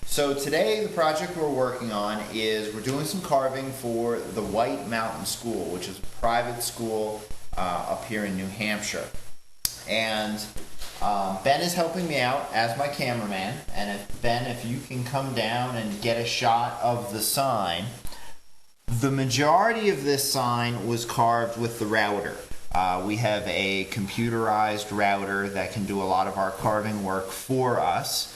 So today the project we're working on is we're doing some carving for the White Mountain School, which is a private school up here in New Hampshire. And Ben is helping me out as my cameraman. And Ben, if you can come down and get a shot of the sign. The majority of this sign was carved with the router. We have a computerized router that can do a lot of our carving work for us.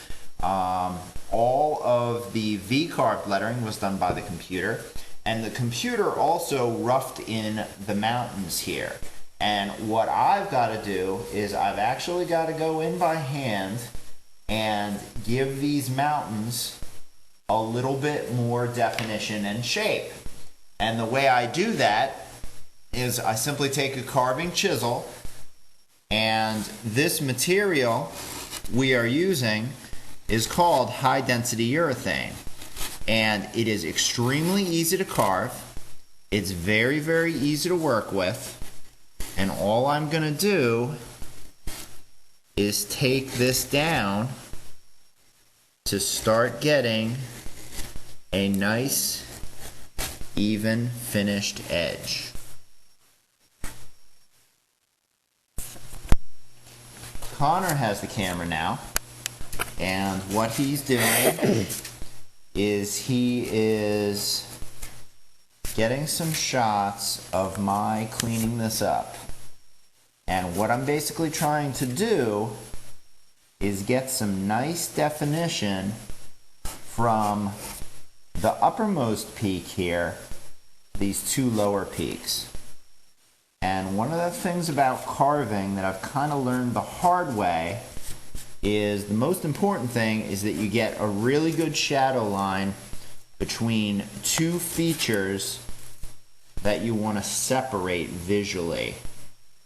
All of the V-carved lettering was done by the computer, and the computer also roughed in the mountains here. And what I've got to do is I've actually got to go in by hand and give these mountains a little bit more definition and shape. And the way I do that is I simply take a carving chisel, and this material we are using is called high density urethane, and it is extremely easy to carve. It's very, very easy to work with, and all I'm gonna do is take this down to start getting a nice even finished edge. Connor has the camera now, and what he's doing is he is getting some shots of my cleaning this up. And what I'm basically trying to do is get some nice definition from the uppermost peak here, these two lower peaks. And one of the things about carving that I've kind of learned the hard way is the most important thing is that you get a really good shadow line between two features that you want to separate visually.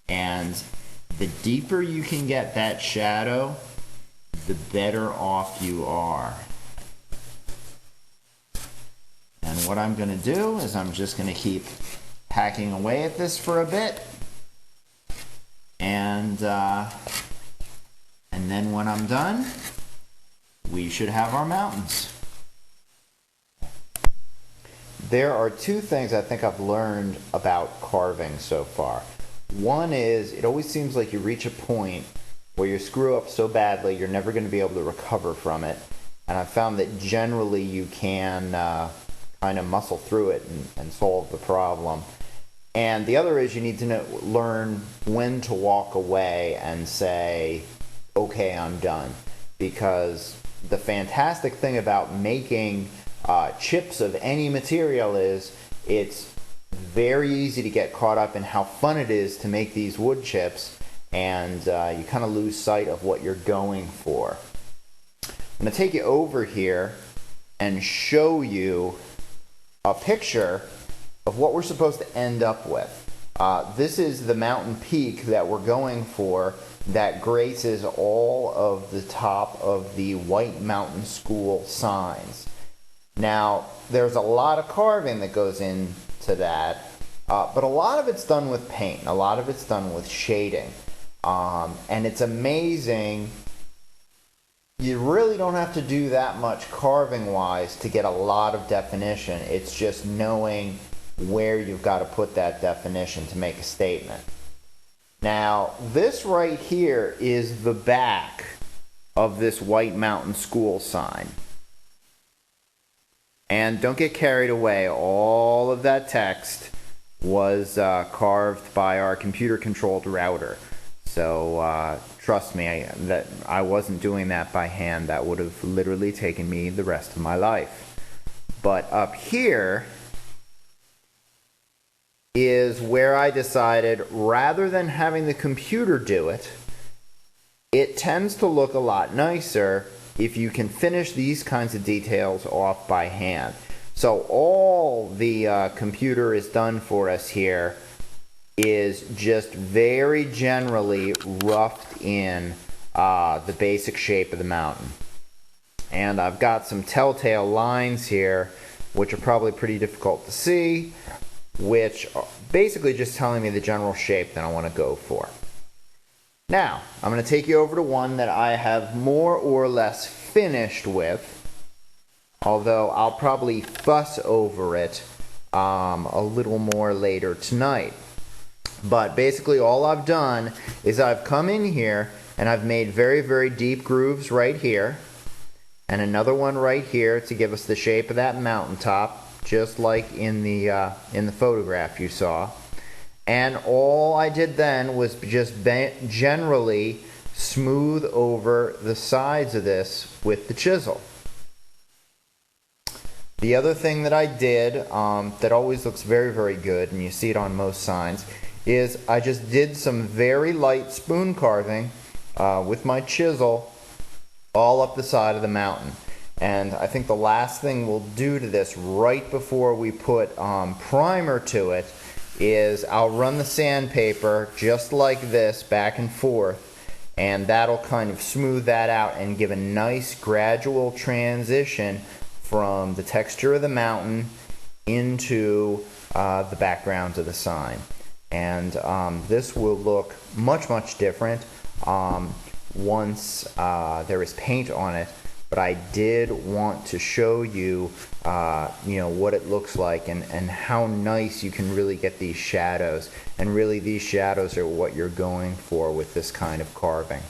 And the deeper you can get that shadow, the better off you are. And what I'm going to do is I'm just going to keep hacking away at this for a bit. And then when I'm done, we should have our mountains. There are two things I think I've learned about carving so far. One is, it always seems like you reach a point where you screw up so badly you're never going to be able to recover from it. And I've found that generally you can kind of muscle through it and solve the problem. And the other is you need to learn when to walk away and say, okay, I'm done. Because the fantastic thing about making chips of any material is it's very easy to get caught up in how fun it is to make these wood chips, and you kind of lose sight of what you're going for. I'm going to take you over here and show you a picture of what we're supposed to end up with. This is the mountain peak that we're going for that graces all of the top of the White Mountain School signs. Now, there's a lot of carving that goes into that, but a lot of it's done with paint. A lot of it's done with shading. And it's amazing. You really don't have to do that much carving-wise to get a lot of definition. It's just knowing where you've got to put that definition to make a statement. Now, this right here is the back of this White Mountain School sign. And don't get carried away. All of that text was carved by our computer-controlled router. So trust me, that I wasn't doing that by hand. That would have literally taken me the rest of my life. But up here is where I decided, rather than having the computer do it, it tends to look a lot nicer if you can finish these kinds of details off by hand. So all the computer has done for us here is just very generally roughed in the basic shape of the mountain. And I've got some telltale lines here, which are probably pretty difficult to see, which are basically just telling me the general shape that I want to go for. Now, I'm going to take you over to one that I have more or less finished with, although I'll probably fuss over it a little more later tonight. But basically all I've done is I've come in here and I've made very, very deep grooves right here, and another one right here to give us the shape of that mountaintop, just like in the photograph you saw. And all I did then was just generally smooth over the sides of this with the chisel. The other thing that I did that always looks very, very good, and you see it on most signs, is I just did some very light spoon carving with my chisel all up the side of the mountain. And I think the last thing we'll do to this right before we put primer to it is I'll run the sandpaper just like this back and forth, and that'll kind of smooth that out and give a nice gradual transition from the texture of the mountain into the background of the sign. And this will look much, much different once there is paint on it. But I did want to show you, what it looks like and how nice you can really get these shadows. And really, these shadows are what you're going for with this kind of carving.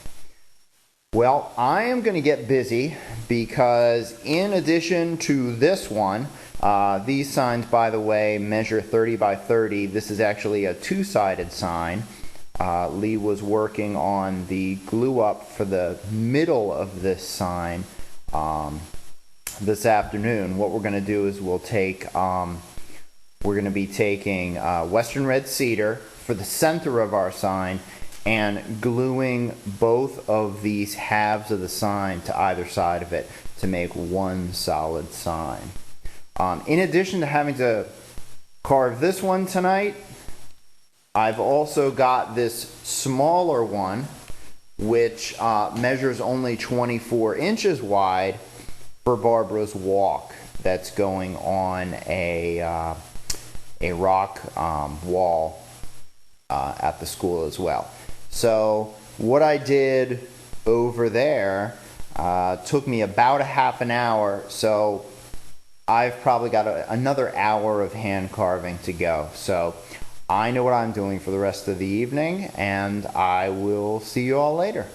Well, I am going to get busy because in addition to this one, these signs, by the way, measure 30 by 30. This is actually a two-sided sign. Lee was working on the glue up for the middle of this sign this afternoon. What we're going to do is we're going to be taking Western Red Cedar for the center of our sign and gluing both of these halves of the sign to either side of it to make one solid sign. In addition to having to carve this one tonight, I've also got this smaller one which measures only 24 inches wide for Barbara's walk that's going on a rock wall at the school as well. So what I did over there took me about a half an hour, so I've probably got another hour of hand carving to go. So I know what I'm doing for the rest of the evening, and I will see you all later.